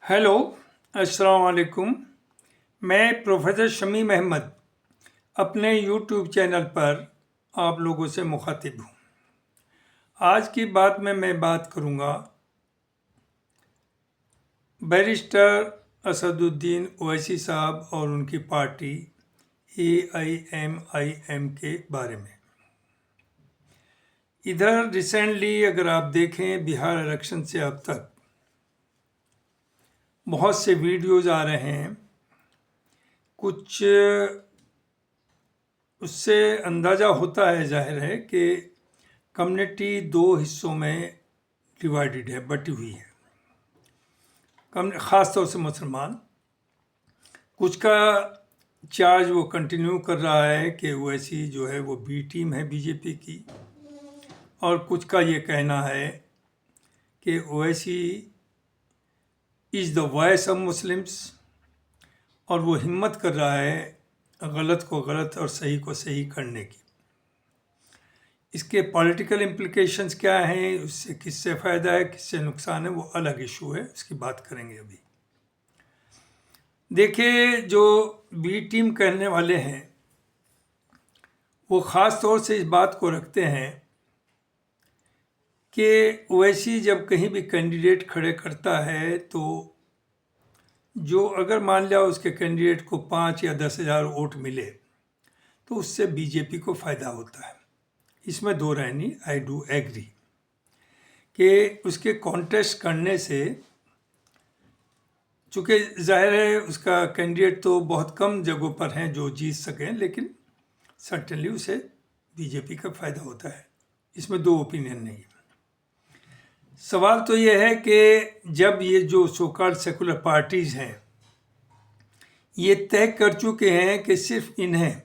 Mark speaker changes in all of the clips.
Speaker 1: Hello, अस्सलाम वालेकुम। मैं प्रोफेसर शमीम अहमद अपने यूट्यूब चैनल पर आप लोगों से मुखातिब हूँ। आज की बात में मैं बात करूँगा बैरिस्टर असदुद्दीन ओवैसी साहब और उनकी पार्टी AIMIM के बारे में। इधर रिसेंटली अगर आप देखें बिहार इलेक्शन से अब तक बहुत से वीडियोज़ आ रहे हैं। कुछ उससे अंदाज़ा होता है, जाहिर है कि कम्युनिटी दो हिस्सों में डिवाइडेड है, बटी हुई है। ख़ास तौर से मुसलमान, कुछ का चार्ज वो कंटिन्यू कर रहा है कि ओवैसी जो है वो बी टीम है बीजेपी की, और कुछ का ये कहना है कि Owaisi is the voice of Muslims, और वो हिम्मत कर रहा है गलत को गलत और सही को सही करने की। इसके पॉलिटिकल इम्प्लिकेशंस क्या हैं, उससे किससे फ़ायदा है किससे नुकसान है, वो अलग इशू है, उसकी बात करेंगे अभी। देखिए, जो बी टीम कहने वाले हैं वो ख़ास तौर से इस बात को रखते हैं कि ओवैसी जब कहीं भी कैंडिडेट खड़े करता है तो जो अगर मान लिया उसके कैंडिडेट को 5 या 10,000 वोट मिले तो उससे बीजेपी को फ़ायदा होता है। इसमें दो राय नहीं, आई डू एग्री कि उसके कॉन्टेस्ट करने से, चूँकि जाहिर है उसका कैंडिडेट तो बहुत कम जगहों पर हैं जो जीत सकें, लेकिन सर्टेनली उसे बीजेपी का फ़ायदा होता है। इसमें दो ओपिनियन नहीं है। सवाल तो ये है कि जब ये जो सो कॉल्ड सेकुलर पार्टीज़ हैं ये तय कर चुके हैं कि सिर्फ इन्हें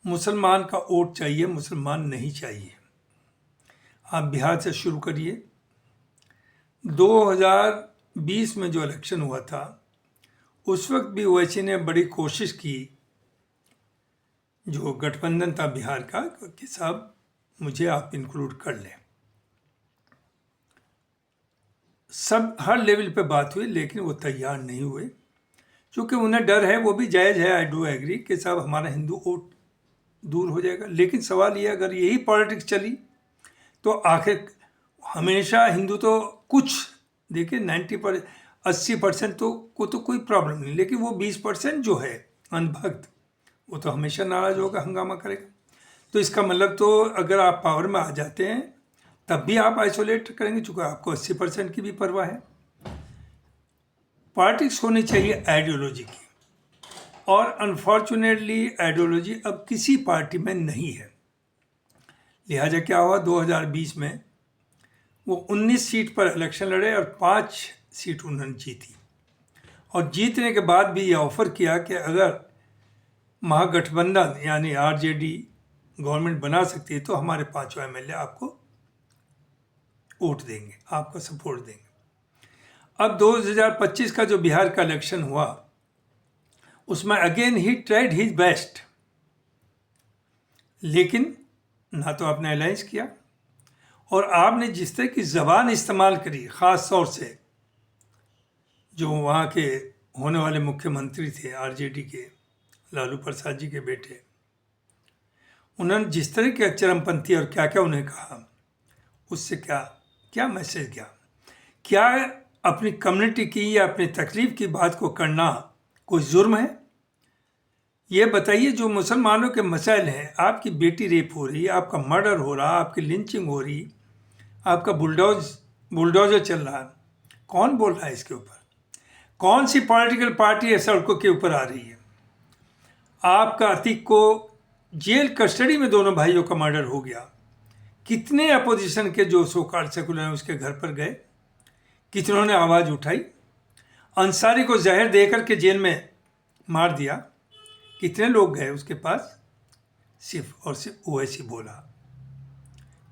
Speaker 1: मुसलमान का वोट चाहिए, मुसलमान नहीं चाहिए। आप बिहार से शुरू करिए। 2020 में जो इलेक्शन हुआ था उस वक्त भी ओवैसी ने बड़ी कोशिश की, जो गठबंधन था बिहार का, कि साहब मुझे आप इंक्लूड कर लें। सब हर लेवल पे बात हुई लेकिन वो तैयार नहीं हुए, क्योंकि उन्हें डर है, वो भी जायज़ है, आई डू एग्री कि साहब हमारा हिंदू वोट दूर हो जाएगा। लेकिन सवाल ये, अगर यही पॉलिटिक्स चली तो आखिर हमेशा हिंदू तो कुछ, देखिए 80% तो कोई प्रॉब्लम नहीं, लेकिन वो 20% जो है अनभक्त, वो तो हमेशा नाराज़ होगा, हंगामा करेगा। तो इसका मतलब तो अगर आप पावर में आ जाते हैं तब भी आप आइसोलेट करेंगे, चूँकि आपको 80% की भी परवाह है। पॉलिटिक्स होनी चाहिए आइडियोलॉजी की, और अनफॉर्चुनेटली आइडियोलॉजी अब किसी पार्टी में नहीं है। लिहाजा क्या हुआ, 2020 में वो 19 सीट पर इलेक्शन लड़े और 5 सीट उन्होंने जीती, और जीतने के बाद भी ये ऑफर किया कि अगर महागठबंधन यानी आरजेडी गवर्नमेंट बना सकती है तो हमारे 5 MLA आपको वोट देंगे, आपको सपोर्ट देंगे। अब 2025 का जो बिहार का इलेक्शन हुआ उसमें again he tried his best, लेकिन ना तो आपने अलायंस किया, और आपने जिस तरह की ज़बान इस्तेमाल करी, ख़ास तौर से जो वहाँ के होने वाले मुख्यमंत्री थे आरजेडी के, लालू प्रसाद जी के बेटे, उन्होंने जिस तरह के चरमपंथी और क्या क्या उन्हें कहा, उससे क्या क्या मैसेज गया? क्या अपनी कम्युनिटी की या अपनी तकलीफ की बात को करना कोई जुर्म है? ये बताइए, जो मुसलमानों के मसाइल हैं, आपकी बेटी रेप हो रही है, आपका मर्डर हो रहा, आपकी लिंचिंग हो रही, आपका बुलडोजर चल रहा, कौन बोल रहा है इसके ऊपर? कौन सी पॉलिटिकल पार्टी है सड़कों के ऊपर आ रही है? आपका अतीक को जेल कस्टडी में दोनों भाइयों का मर्डर हो गया। कितने अपोजिशन के जो सो कॉल्ड सेकुलर हैं उसके घर पर गए, कितनों ने आवाज़ उठाई? अंसारी को जहर देकर के जेल में मार दिया, कितने लोग गए उसके पास? सिर्फ और सिर्फ ओवैसी बोला।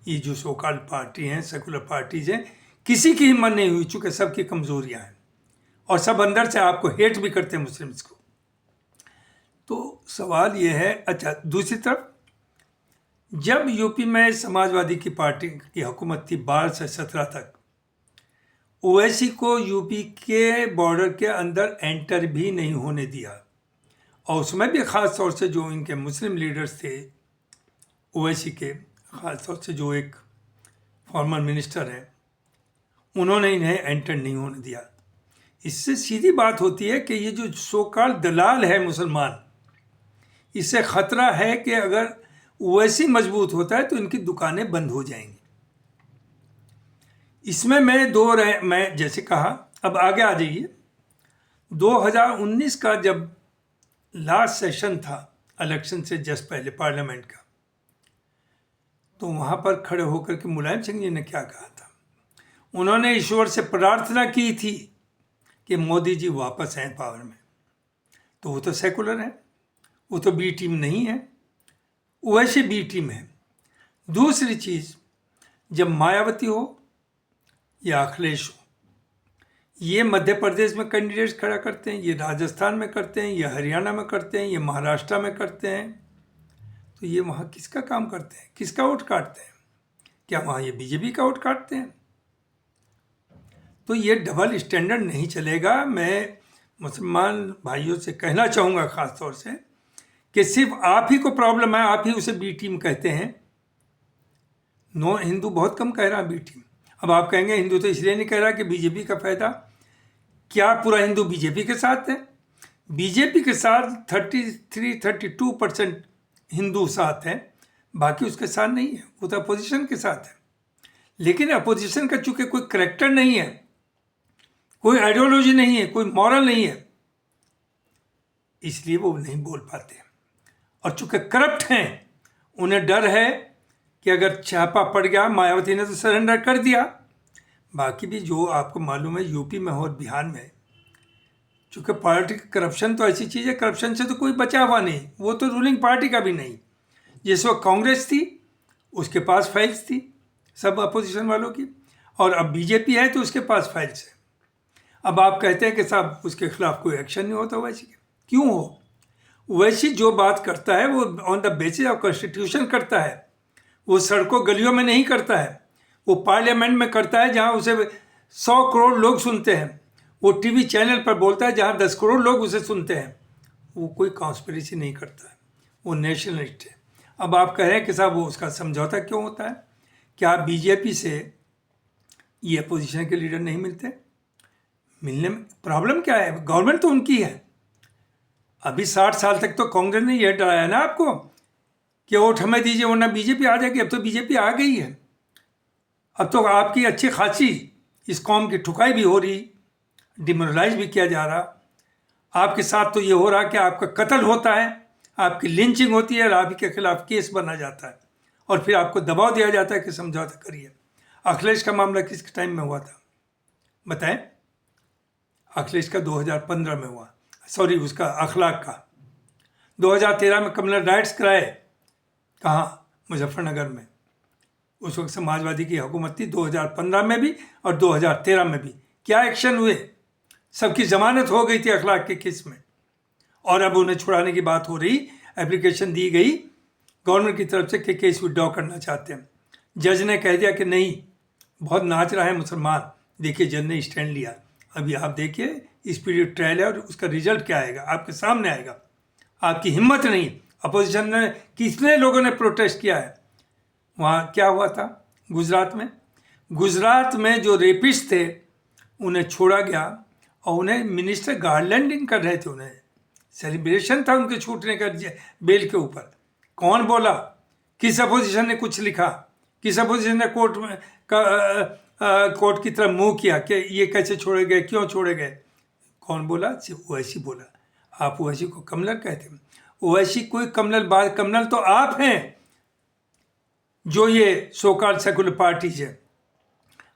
Speaker 1: ये जो सो कॉल्ड पार्टी हैं, सेकुलर पार्टीज हैं, किसी की हिम्मत नहीं हुई, चूँकि सबकी कमज़ोरियाँ हैं और सब अंदर से आपको हेट भी करते हैं मुस्लिम्स को। तो सवाल ये है, अच्छा दूसरी तरफ जब यूपी में समाजवादी की पार्टी की हुकूमत थी 12 से 17 तक, ओवैसी को यूपी के बॉर्डर के अंदर एंटर भी नहीं होने दिया। और उसमें भी ख़ास तौर से जो इनके मुस्लिम लीडर्स थे ओवैसी के, ख़ास तौर से जो एक फॉर्मर मिनिस्टर है, उन्होंने इन्हें एंटर नहीं होने दिया। इससे सीधी बात होती है कि ये जो सो कॉल्ड दलाल है मुसलमान, इससे ख़तरा है कि अगर ओवैसी मजबूत होता है तो इनकी दुकानें बंद हो जाएंगी। इसमें मैं जैसे कहा, अब आगे आ जाइए। 2019 का जब लास्ट सेशन था इलेक्शन से जस्ट पहले पार्लियामेंट का, तो वहाँ पर खड़े होकर के मुलायम सिंह जी ने क्या कहा था? उन्होंने ईश्वर से प्रार्थना की थी कि मोदी जी वापस आए पावर में। तो वो तो सेकुलर है, वो तो बी टीम नहीं है, वैसे बी टीम है। दूसरी चीज़, जब मायावती हो या अखिलेश हो, ये मध्य प्रदेश में कैंडिडेट्स खड़ा करते हैं, ये राजस्थान में करते हैं, ये हरियाणा में करते हैं, ये महाराष्ट्र में करते हैं, तो ये वहाँ किसका काम करते हैं? किसका वोट काटते हैं? क्या वहाँ ये बीजेपी का वोट काटते हैं? तो ये डबल स्टैंडर्ड नहीं चलेगा। मैं मुसलमान भाइयों से कहना चाहूँगा ख़ास तौर से कि सिर्फ आप ही को प्रॉब्लम है, आप ही उसे बी टीम कहते हैं। नो, हिंदू बहुत कम कह रहा है बी टीम। अब आप कहेंगे हिंदू तो इसलिए नहीं कह रहा कि बीजेपी का फ़ायदा। क्या पूरा हिंदू बीजेपी के साथ है? बीजेपी के साथ 33-32% हिंदू साथ हैं, बाकी उसके साथ नहीं है, वो तो अपोजिशन के साथ है। लेकिन अपोजिशन का चूँकि कोई करैक्टर नहीं है, कोई आइडियोलॉजी नहीं है, कोई मॉरल नहीं है, इसलिए वो नहीं बोल पाते। और चूँकि करप्ट हैं, उन्हें डर है कि अगर छापा पड़ गया, मायावती ने तो सरेंडर कर दिया। बाकी भी जो आपको मालूम है यूपी में और बिहार में, चूँकि पॉलिटिकल करप्शन तो ऐसी चीज़ है, करप्शन से तो कोई बचा हुआ नहीं, वो तो रूलिंग पार्टी का भी नहीं। जिस वक्त कांग्रेस थी उसके पास फाइल्स थी सब अपोजिशन वालों की, और अब बीजेपी है तो उसके पास फाइल्स है। अब आप कहते हैं कि साहब उसके खिलाफ कोई एक्शन नहीं होता ओवैसी के, क्यों हो? ओवैसी जो बात करता है वो on the basis of constitution करता है, वो सड़कों गलियों में नहीं करता है, वो पार्लियामेंट में करता है जहाँ उसे 100 करोड़ लोग सुनते हैं, वो टीवी चैनल पर बोलता है जहाँ 10 करोड़ लोग उसे सुनते हैं। वो कोई कॉन्स्पिरेसी नहीं करता है, वो नेशनलिस्ट है। अब आप कह रहे हैं कि साहब वो उसका समझौता क्यों होता है? क्या बीजेपी से ये अपोजिशन के लीडर नहीं मिलते? मिलने में प्रॉब्लम क्या है? गवर्नमेंट तो उनकी है। अभी 60 साल तक तो कांग्रेस ने यह डराया ना आपको कि वोट हमें दीजिए वरना बीजेपी आ जाएगी। अब तो बीजेपी आ गई है, अब तो आपकी अच्छी खासी इस कौम की ठुकाई भी हो रही, डिमोरलाइज भी किया जा रहा। आपके साथ तो ये हो रहा कि आपका कत्ल होता है, आपकी लिंचिंग होती है और आप ही के खिलाफ केस बना जाता है और फिर आपको दबाव दिया जाता है कि समझौता करिए। अखिलेश का मामला किस टाइम में हुआ था बताएं? अखिलेश का 2015 में हुआ, सॉरी उसका अखलाक का। 2013 में कम्युनल राइट्स कराए, कहाँ? मुजफ्फरनगर में। उस वक्त समाजवादी की हुकूमत थी 2015 में भी और 2013 में भी। क्या एक्शन हुए? सबकी जमानत हो गई थी अखलाक के केस में, और अब उन्हें छुड़ाने की बात हो रही, एप्लीकेशन दी गई गवर्नमेंट की तरफ से कि केस विड्रॉ करना चाहते हैं। जज ने कह दिया कि नहीं, बहुत नाच रहा है मुसलमान। देखिए जज ने स्टैंड लिया। अभी आप देखिए स्पीड ट्रायल है और उसका रिजल्ट क्या आएगा आपके सामने आएगा। आपकी हिम्मत नहीं, अपोजिशन ने, कितने लोगों ने प्रोटेस्ट किया है। वहाँ क्या हुआ था गुजरात में? गुजरात में जो रेपिस्ट थे उन्हें छोड़ा गया और उन्हें मिनिस्टर गार्लैंडिंग कर रहे थे, उन्हें सेलिब्रेशन था उनके छूटने का बेल के ऊपर। कौन बोला? किस अपोजिशन ने कुछ लिखा? किस अपोजिशन ने कोर्ट की तरफ मुंह किया कि ये कैसे छोड़े गए, क्यों छोड़े गए? कौन बोला? ओवैसी बोला। आप ओवैसी को कमलर कहते हैं? ओवैसी कोई कमलर तो आप हैं जो ये सो कॉल्ड सेकुलर पार्टीज है।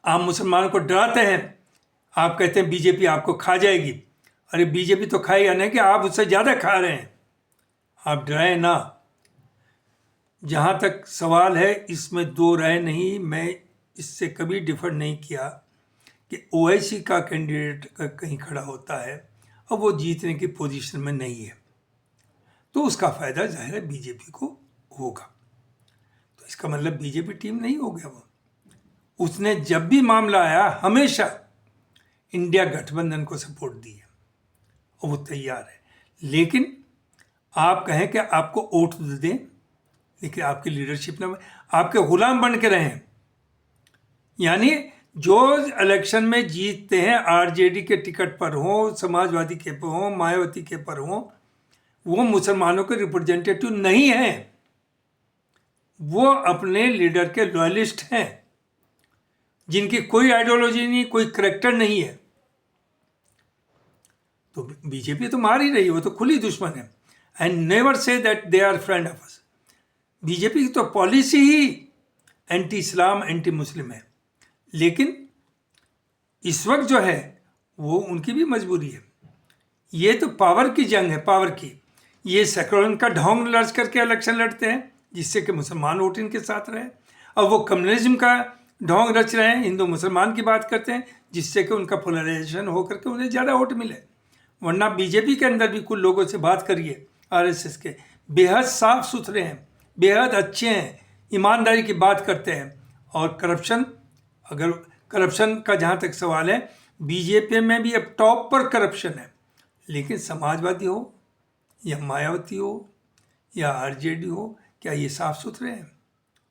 Speaker 1: आप मुसलमानों को डराते हैं, आप कहते हैं बीजेपी आपको खा जाएगी। अरे बीजेपी तो खाएगा नहीं कि आप उससे ज़्यादा खा रहे हैं, आप डराए ना। जहाँ तक सवाल है इसमें दो राय नहीं, मैं इससे कभी डिफर नहीं किया कि ओवैसी का कैंडिडेट कहीं खड़ा होता है और वो जीतने की पोजीशन में नहीं है तो उसका फ़ायदा जाहिर है बीजेपी को होगा। तो इसका मतलब बीजेपी टीम नहीं हो गया वो। उसने जब भी मामला आया हमेशा इंडिया गठबंधन को सपोर्ट दी है और वो तैयार है। लेकिन आप कहें कि आपको वोट दें, लेकिन आपकी लीडरशिप में आपके गुलाम बन के रहें। यानी जो इलेक्शन में जीतते हैं आरजेडी के टिकट पर हो, समाजवादी के पर हो, मायावती के पर हो, वो मुसलमानों के रिप्रेजेंटेटिव नहीं हैं, वो अपने लीडर के लॉयलिस्ट हैं, जिनकी कोई आइडियोलॉजी नहीं, कोई करैक्टर नहीं है। तो बीजेपी तो मार ही रही है, वो तो खुली दुश्मन है। And never say that they are friend of us. BJP की तो पॉलिसी ही एंटी इस्लाम, एंटी मुस्लिम है। लेकिन इस वक्त जो है वो उनकी भी मजबूरी है। ये तो पावर की जंग है, पावर की। ये सेकुलर का ढोंग लड़ करके इलेक्शन लड़ते हैं, जिससे कि मुसलमान वोट इनके साथ रहे। और वो कम्युनिज्म का ढोंग रच रहे हैं, हिंदू मुसलमान की बात करते हैं, जिससे कि उनका पोलराइजेशन होकर के उन्हें ज़्यादा वोट मिले। वरना बीजेपी के अंदर भी कुछ लोगों से बात करिए, आरएसएस के, बेहद साफ सुथरे हैं, बेहद अच्छे हैं, ईमानदारी की बात करते हैं। और करप्शन, अगर करप्शन का जहाँ तक सवाल है, बीजेपी में भी अब टॉप पर करप्शन है। लेकिन समाजवादी हो या मायावती हो या आरजेडी हो, क्या ये साफ सुथरे हैं?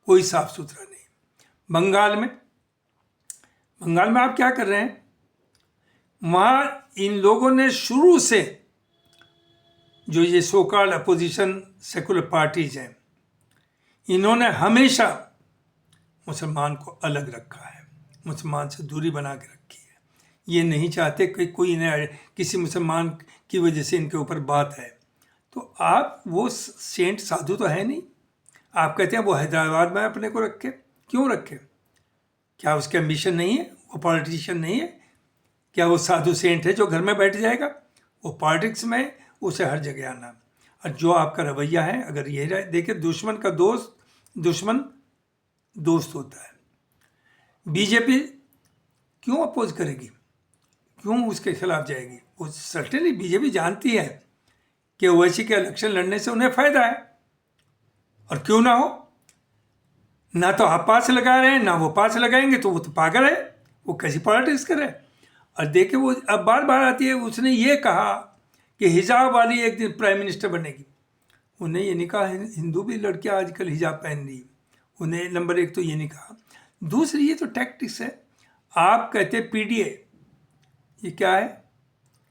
Speaker 1: कोई साफ सुथरा नहीं। बंगाल में आप क्या कर रहे हैं? वहाँ इन लोगों ने शुरू से, जो ये so called opposition secular parties हैं, इन्होंने हमेशा मुसलमान को अलग रखा है, मुसलमान से दूरी बना के रखी है। ये नहीं चाहते कि कोई इन्हें किसी मुसलमान की वजह से इनके ऊपर बात है। तो आप वो सेंट साधु तो है नहीं। आप कहते हैं वो हैदराबाद में अपने को रखे, क्यों रखे? क्या उसके एम्बिशन नहीं है? वो पॉलिटिशियन नहीं है? क्या वो साधु सेंट है जो घर में बैठ जाएगा? वो पॉलिटिक्स में उसे हर जगह आना। और जो आपका रवैया है, अगर ये देखिए, दुश्मन का दुश्मन दोस्त होता है। बीजेपी क्यों अपोज करेगी? क्यों उसके खिलाफ जाएगी? वो सर्टेनली बीजेपी जानती है कि ओवैसी के इलेक्शन लड़ने से उन्हें फायदा है। और क्यों ना हो, ना तो आप पास लगा रहे हैं, ना वो पास लगाएंगे, तो वो तो पागल है, वो कैसी पॉलिटिक्स करे। और देखिए, वो अब बार बार आती है, उसने ये कहा कि हिजाब वाली एक दिन प्राइम मिनिस्टर बनेगी। उन्हें ये नहीं कहा हिंदू भी लड़कियां आजकल हिजाब पहन रही। उन्हें नंबर एक तो ये नहीं कहा। दूसरी, ये तो टैक्टिक्स है। आप कहते पीडीए, ये क्या है?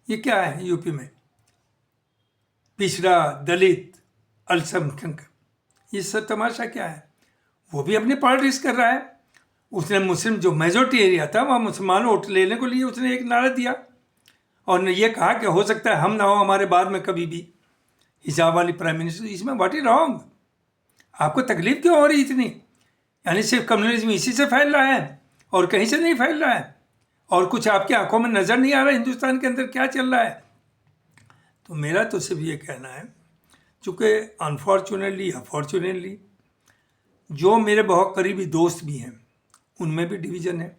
Speaker 1: ये क्या है यूपी में? पिछड़ा, दलित, अल्पसंख्यक, ये सब तमाशा क्या है? वो भी अपनी पॉलिटिक्स कर रहा है। उसने मुस्लिम जो मेजोरिटी एरिया था वहाँ मुसलमान वोट लेने को लिए उसने एक नारा दिया और ये कहा कि हो सकता है हम ना हो हमारे बाद में कभी भी हिजाब वाली प्राइम मिनिस्टर। इसमें व्हाट इज रॉन्ग? आपको तकलीफ क्यों हो रही इतनी? यानी सिर्फ कम्युनिज्म इसी से फैल रहा है और कहीं से नहीं फैल रहा है? और कुछ आपकी आंखों में नज़र नहीं आ रहा हिंदुस्तान के अंदर क्या चल रहा है? तो मेरा तो सिर्फ ये कहना है, चूँकि अनफॉर्चुनेटली या फॉर्चुनेटली जो मेरे बहुत करीबी दोस्त भी हैं उनमें भी डिवीज़न है।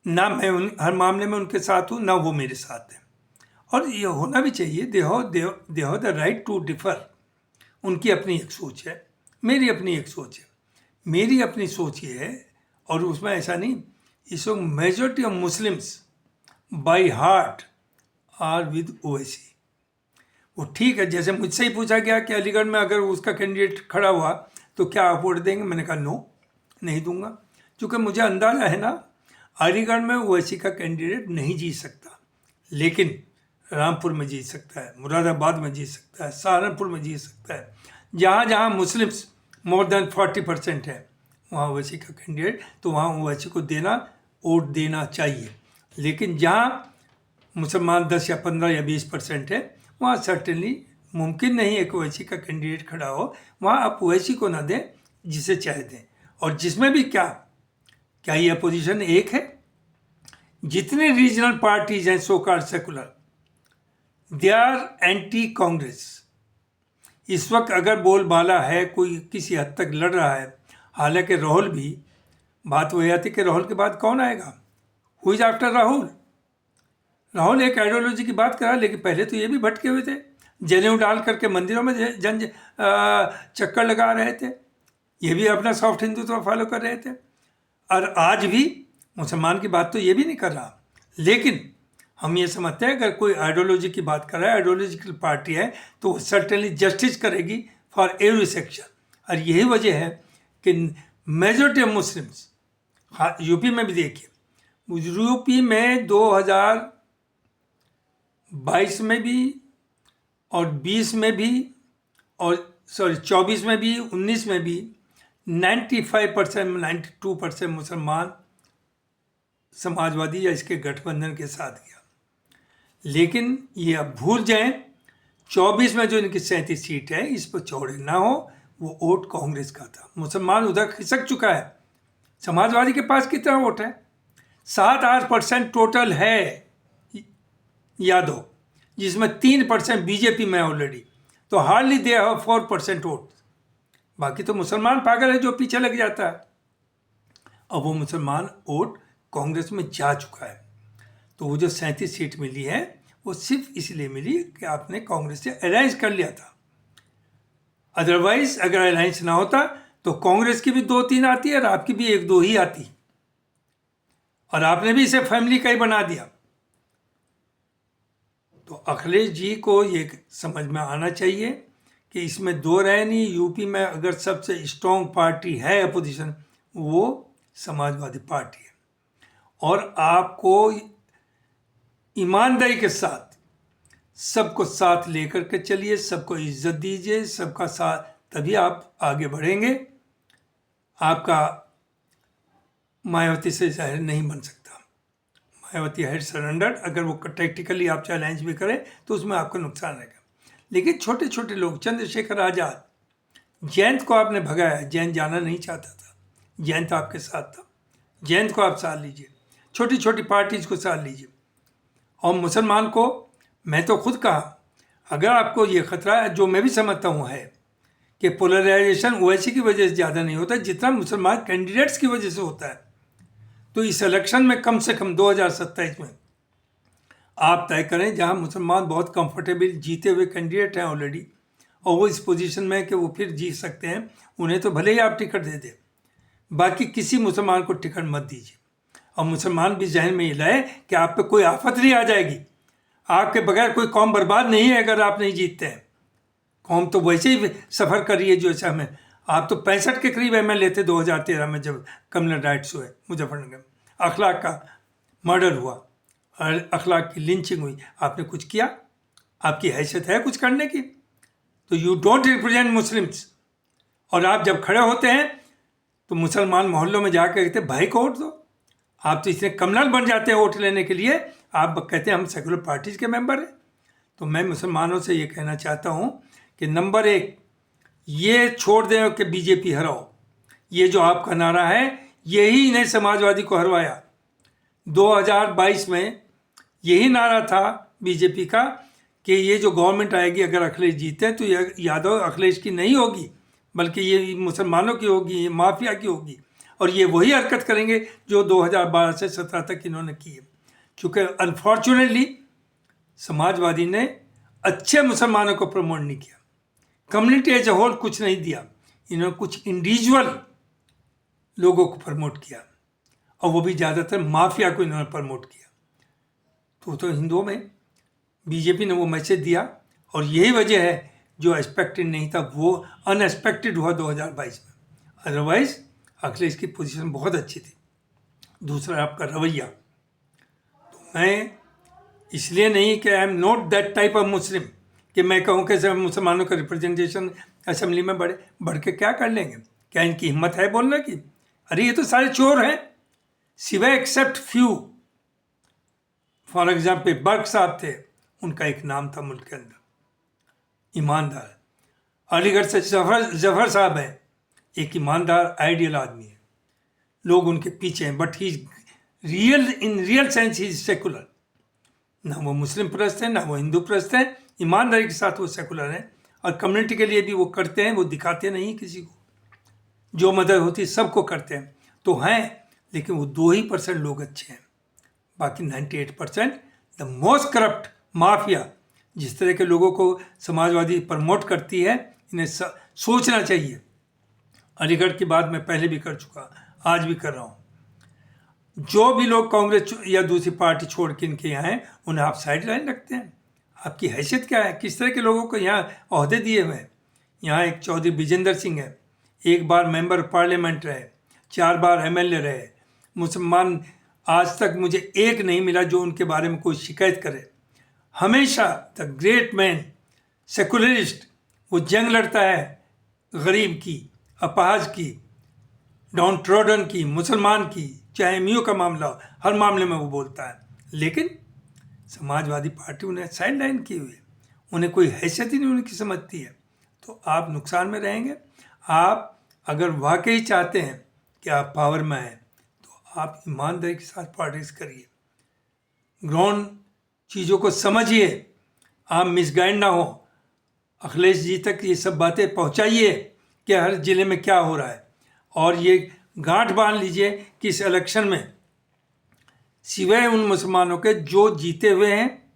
Speaker 1: ना मैं हर मामले में उनके साथ हूँ, ना वो मेरे साथ हैं। और ये होना भी चाहिए। They have the right to differ. उनकी अपनी एक सोच है, मेरी अपनी एक सोच है। मेरी अपनी सोच ये है, और उसमें ऐसा नहीं, इस वक्त majority of Muslims by heart are with Owaisi. वो ठीक है, जैसे मुझसे ही पूछा गया कि अलीगढ़ में अगर उसका कैंडिडेट खड़ा हुआ तो क्या आप वोट देंगे? मैंने कहा नो, नहीं दूंगा, क्योंकि मुझे अंदाज़ा है ना अलीगढ़ में ओवैसी का कैंडिडेट नहीं जीत सकता, लेकिन रामपुर में जीत सकता है, मुरादाबाद में जीत सकता है, सहारनपुर में जीत सकता है। जहाँ जहाँ मुस्लिम्स मोर देन 40% है वहाँ ओवैसी का कैंडिडेट, तो वहाँ ओवैसी को वोट देना चाहिए। लेकिन जहाँ मुसलमान 10 या 15 या 20% है, वहाँ सर्टेनली मुमकिन नहीं है कि ओवैसी का कैंडिडेट खड़ा हो। वहाँ आप ओवैसी को ना दें, जिसे चाहे दें। और जिसमें भी क्या ये अपोजिशन एक है? जितने रीजनल पार्टीज हैं so called secular, they are anti Congress. इस वक्त अगर बोलबाला है, कोई किसी हद तक लड़ रहा है, हालांकि राहुल भी, बात वही आती कि राहुल के बाद कौन आएगा? Who is after Rahul? Rahul एक आइडियोलॉजी की बात करा, लेकिन पहले तो ये भी भटके हुए थे, जनेऊ डाल करके मंदिरों में चक्कर लगा रहे थे, ये भी अपना सॉफ्ट हिंदुत्व फॉलो कर रहे थे। और आज भी मुसलमान की बात तो ये भी नहीं कर रहा, लेकिन हम ये समझते हैं अगर कोई आइडियोलॉजी की बात कर रहा है, आइडियोलॉजिकल पार्टी है, तो वो सर्टेनली जस्टिस करेगी फॉर एवरी सेक्शन। और यही वजह है कि मेजॉरिटी ऑफ मुस्लिम्स, हाँ यूपी में भी देखिए, यूपी में 2022 में भी और 20 में भी और 24 में भी 19 में भी 95% 92% मुसलमान समाजवादी या इसके गठबंधन के साथ गया। लेकिन ये अब भूल जाएं, 24 में जो इनकी 37 सीट है इस पर चौड़े ना हो, वो वोट कांग्रेस का था। मुसलमान उधर खिसक चुका है। समाजवादी के पास कितना वोट है? 7-8% टोटल है यादव, जिसमें 3% बीजेपी में ऑलरेडी, तो हार्डली दे हैव 4% वोट। बाकी तो मुसलमान पागल है जो पीछे लग जाता है। अब वो मुसलमान वोट कांग्रेस में जा चुका है। तो वो जो 37 सीट मिली है वो सिर्फ इसलिए मिली कि आपने कांग्रेस से अलायंस कर लिया था। अदरवाइज अगर अलायंस ना होता तो कांग्रेस की भी 2-3 आती और आपकी भी 1-2 ही आती, और आपने भी इसे फैमिली का ही बना दिया। तो अखिलेश जी को ये समझ में आना चाहिए कि इसमें दो राय नहीं, यूपी में अगर सबसे स्ट्रॉन्ग पार्टी है अपोजिशन वो समाजवादी पार्टी है। और आपको ईमानदारी के साथ सबको साथ लेकर के चलिए, सबको इज्जत दीजिए, सबका साथ, तभी आप आगे बढ़ेंगे। आपका मायावती से जाहिर नहीं बन सकता। मायावती हैड सरेंडर, अगर वो टैक्टिकली आप चैलेंज भी करें तो उसमें आपका नुकसान रहेगा। लेकिन छोटे छोटे लोग, चंद्रशेखर आज़ाद, जयंत को आपने भगाया, जयंत जाना नहीं चाहता था, जयंत आपके साथ था, जयंत को आप साथ लीजिए, छोटी छोटी पार्टीज़ को साथ लीजिए। और मुसलमान को मैं तो खुद कहा, अगर आपको ये खतरा है, जो मैं भी समझता हूँ है, कि पोलराइजेशन ओवैसी की वजह से ज़्यादा नहीं होता जितना मुसलमान कैंडिडेट्स की वजह से होता है। तो इस इलेक्शन में कम से कम 2027 में आप तय करें जहाँ मुसलमान बहुत कंफर्टेबल जीते हुए कैंडिडेट हैं ऑलरेडी, और वो इस पोजीशन में कि वो फिर जीत सकते हैं, उन्हें तो भले ही आप टिकट दे दें, बाकी किसी मुसलमान को टिकट मत दीजिए। और मुसलमान भी जहन में ये लाए कि आप पे कोई आफत नहीं आ जाएगी, आपके बगैर कोई कौम बर्बाद नहीं है अगर आप नहीं जीतते हैं। कौम तो वैसे ही सफ़र कर रही है जो ऐसा में। आप तो 65 के करीब MLA थे 2013 में जब कम्युनल राइट्स हुए मुजफ्फरनगर, अखलाक का मर्डर हुआ और अखलाक की लिंचिंग हुई, आपने कुछ किया? आपकी हैसियत है कुछ करने की? तो यू डोंट रिप्रेजेंट मुस्लिम्स। और आप जब खड़े होते हैं तो मुसलमान मोहल्लों में जाकर कहते भाई को वोट दो। आप तो इसलिए कम्युनल बन जाते हैं वोट लेने के लिए, आप कहते हैं हम सेकुलर पार्टीज़ के मेंबर हैं। तो मैं मुसलमानों से ये कहना चाहता हूँ कि नंबर 1, ये छोड़ दें कि बीजेपी हराओ। ये जो आपका नारा है यही इन्हें समाजवादी को हरवाया। 2022 में यही नारा था बीजेपी का कि ये जो गवर्नमेंट आएगी अगर अखिलेश जीते तो यादव अखिलेश की नहीं होगी, बल्कि ये मुसलमानों की होगी, ये माफिया की होगी, और ये वही हरकत करेंगे जो 2012 से 17 तक इन्होंने की है। चूँकि अनफॉर्चुनेटली समाजवादी ने अच्छे मुसलमानों को प्रमोट नहीं किया, कम्युनिटी एज ए होल कुछ नहीं दिया, इन्होंने कुछ इंडिविजुअल लोगों को प्रमोट किया, और वो भी ज़्यादातर माफिया को इन्होंने प्रमोट किया। तो हिंदुओं में बीजेपी ने वो मैसेज दिया, और यही वजह है जो एक्सपेक्टेड नहीं था वो अनएक्सपेक्टेड हुआ 2022 में। अदरवाइज अखिलेश की पोजीशन बहुत अच्छी थी। दूसरा आपका रवैया, तो मैं इसलिए नहीं कि I am not that type of Muslim कि मैं कहूँ कि सब मुसलमानों का रिप्रेजेंटेशन असेंबली में बढ़ के क्या कर लेंगे, क्या इनकी हिम्मत है बोलने की? अरे ये तो सारे चोर हैं, सिवाय except few. For example Barq साहब थे, उनका एक नाम था मुल्क के अंदर, ईमानदार। अलीगढ़ से जफर साहब हैं, एक ईमानदार आइडियल आदमी है, लोग उनके पीछे हैं, but he real in real sense he secular. ना वो मुस्लिम परस्त हैं ना वो हिंदू परस्त हैं, ईमानदारी के साथ वो सेकुलर हैं, और कम्युनिटी के लिए भी वो करते हैं, वो दिखाते नहीं किसी को, जो मदद होती है सबको करते हैं। तो हैं, लेकिन वो 2% लोग अच्छे हैं, बाकी 98% द मोस्ट करप्ट माफिया। जिस तरह के लोगों को समाजवादी प्रमोट करती है, इन्हें सोचना चाहिए। अलीगढ़ की बात मैं पहले भी कर चुका, आज भी कर रहा हूँ। जो भी लोग कांग्रेस या दूसरी पार्टी छोड़ के इनके यहाँ हैं, उन्हें आप साइड लाइन रखते हैं। आपकी हैसियत क्या है? किस तरह के लोगों को यहाँ ओहदे दिए हुए हैं? यहाँ एक चौधरी विजेंद्र सिंह है, एक बार मेंबर पार्लियामेंट रहे, 4 बार एमएलए रहे। मुसलमान आज तक मुझे एक नहीं मिला जो उनके बारे में कोई शिकायत करे। हमेशा द ग्रेट मैन, सेकुलरिस्ट, वो जंग लड़ता है गरीब की, अपाहज की, डाउन ट्रोडन की, मुसलमान की, चाहे एमयू का मामला हो, हर मामले में वो बोलता है। लेकिन समाजवादी पार्टी उन्हें साइड लाइन की हुई है, उन्हें कोई हैसियत ही नहीं उनकी समझती है। तो आप नुकसान में रहेंगे। आप अगर वाकई चाहते हैं कि आप पावर में आए तो आप ईमानदारी के साथ पॉलिटिक्स करिए, ग्राउंड चीज़ों को समझिए, आप मिसगाइड ना हो। अखिलेश जी तक ये सब बातें पहुंचाइए कि हर ज़िले में क्या हो रहा है, और ये गांठ बांध लीजिए कि इस इलेक्शन में सिवाय उन मुसलमानों के जो जीते हुए हैं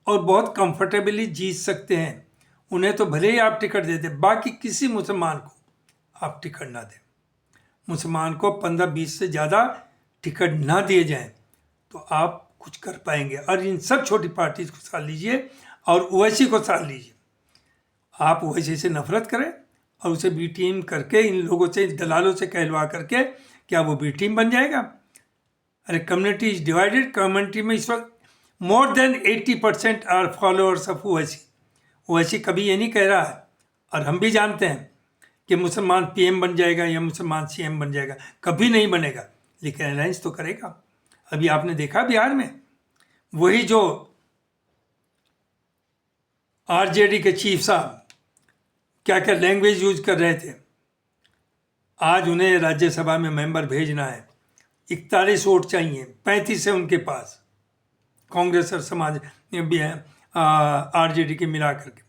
Speaker 1: और बहुत कंफर्टेबली जीत सकते हैं, उन्हें तो भले ही आप टिकट दे दें, बाकी किसी मुसलमान को आप टिकट ना दें। मुसलमान को 15-20 से ज़्यादा टिकट ना दिए जाएं तो आप कुछ कर पाएंगे। और इन सब छोटी पार्टीज को साथ लीजिए और ओवैसी को साथ लीजिए। आप ओवैसी से नफरत करें और उसे बी टीम करके, इन लोगों से, दलालों से कहलवा करके, क्या वो बी टीम बन जाएगा? अरे कम्युनिटी इज डिवाइडेड। कम्युनिटी में इस वक्त more than 80% are followers of Owaisi. Owaisi कभी ये नहीं कह रहा है, और हम भी जानते हैं कि मुसलमान पीएम बन जाएगा या मुसलमान सीएम बन जाएगा, कभी नहीं बनेगा, लेकिन अलायंस तो करेगा। अभी आपने देखा बिहार में वही जो आरजेडी के चीफ साहब क्या क्या लैंग्वेज यूज कर रहे थे, आज उन्हें राज्यसभा में मेंबर भेजना है। 41 वोट चाहिए, 35 है उनके पास, कांग्रेस और समाज आरजेडी के मिला करके।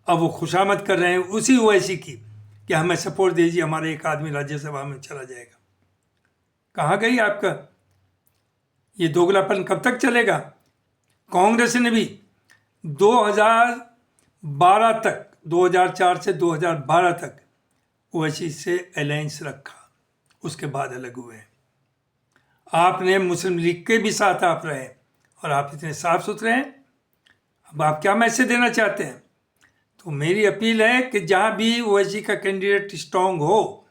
Speaker 1: अब वो खुशामद कर रहे हैं उसी ओवैसी की कि हमें सपोर्ट दीजिए, हमारा एक आदमी राज्यसभा में चला जाएगा। कहाँ गई आपका ये दोगलापन? कब तक चलेगा? कांग्रेस ने भी 2012 तक, 2004 से 2012 तक ओवैसी से अलायंस रखा, उसके बाद अलग हुए। आपने मुस्लिम लीग के भी साथ आप रहे और आप इतने साफ सुथरे हैं। अब आप क्या मैसेज देना चाहते हैं? तो मेरी अपील है कि जहाँ भी ओवैसी का कैंडिडेट स्ट्रॉन्ग हो,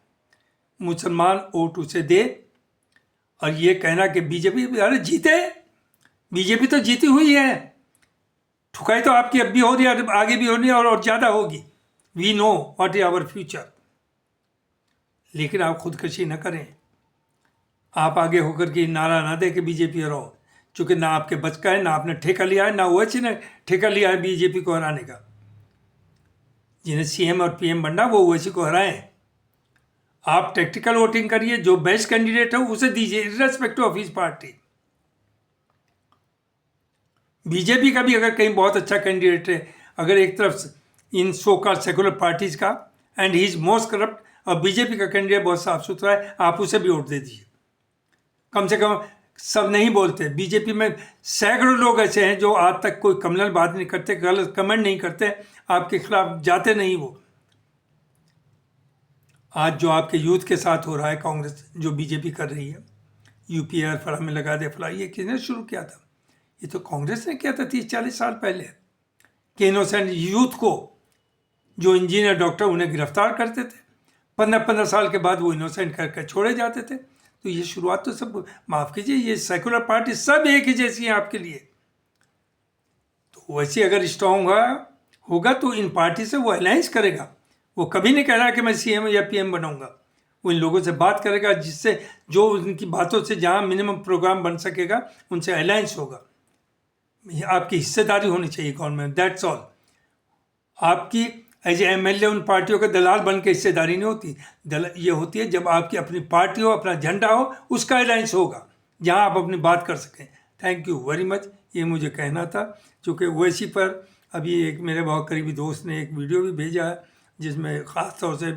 Speaker 1: मुसलमान वोट उसे दे। और ये कहना कि बीजेपी, अरे जीते, बीजेपी तो जीती हुई है, ठुकाई तो आपकी अब भी हो रही है, आगे भी होनी है और ज़्यादा होगी। We know what is our future. लेकिन आप खुदकशी न करें, आप आगे होकर के नारा ना दे कि बीजेपी हराओ, चूँकि ना आपके बच का है, ना आपने ठेका लिया है, ना ओवैसी ने ठेका लिया है बीजेपी को हराने का। जिन्हें सीएम और पीएम बनना वो ओवैसी को हराएं। आप टैक्टिकल वोटिंग करिए, जो बेस्ट कैंडिडेट है उसे दीजिए, irrespective of his party. BJP का भी अगर कहीं बहुत अच्छा कैंडिडेट है, अगर एक तरफ इन सो कॉल्ड सेकुलर पार्टीज का and he is most corrupt, और बीजेपी का कैंडिडेट बहुत साफ सुथरा है, आप उसे भी वोट दे दीजिए। कम से कम सब नहीं बोलते, बीजेपी में सैकड़ों लोग ऐसे हैं जो आज तक कोई कम्युनल बात नहीं करते, गलत कमेंट नहीं करते, आपके खिलाफ जाते नहीं। वो आज जो आपके यूथ के साथ हो रहा है, कांग्रेस जो बीजेपी कर रही है, यूपीआर फला में लगा दे फला, ये किसने शुरू किया था? ये तो कांग्रेस ने किया था 30-40 साल पहले, कि इनोसेंट यूथ को, जो इंजीनियर डॉक्टर, उन्हें गिरफ्तार करते थे, 15-15 साल के बाद वो इनोसेंट करके छोड़े जाते थे। तो ये शुरुआत तो सब, माफ़ कीजिए, ये सेकुलर पार्टी सब एक ही जैसी हैं आपके लिए। तो वैसे अगर स्ट्रॉन्ग होगा तो इन पार्टी से वो अलायंस करेगा। वो कभी नहीं कह रहा कि मैं सीएम या पीएम बनाऊंगा। वो इन लोगों से बात करेगा, जिससे जो उनकी बातों से जहाँ मिनिमम प्रोग्राम बन सकेगा उनसे अलायंस होगा। आपकी हिस्सेदारी होनी चाहिए गवर्नमेंट, दैट्स ऑल। आपकी एज एमएलए उन पार्टियों के दलाल बन के हिस्सेदारी नहीं होती। ये होती है जब आपकी अपनी पार्टी हो, अपना झंडा हो, उसका अलायंस होगा, जहाँ आप अपनी बात कर सकें। थैंक यू वेरी मच, ये मुझे कहना था। चूँकि ओवैसी पर अभी एक मेरे बहुत करीबी दोस्त ने एक वीडियो भी भेजा है, जिसमें ख़ास तौर से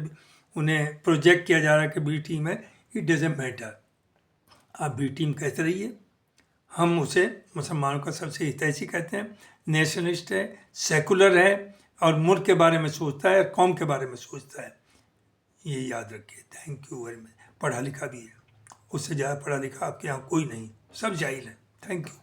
Speaker 1: उन्हें प्रोजेक्ट किया जा रहा है कि बी टीम है। इट डजेंट मैटर, आप बी टीम कहते रहिए। हम उसे मुसलमानों का सबसे हितैषी कहते हैं, नेशनलिस्ट है, सेकुलर है, और मुल्क के बारे में सोचता है, कौम के बारे में सोचता है। ये याद रखिए। Thank you very much. पढ़ा लिखा भी है। उससे ज़्यादा पढ़ा लिखा आपके यहाँ कोई नहीं, सब जाहिल है। Thank you.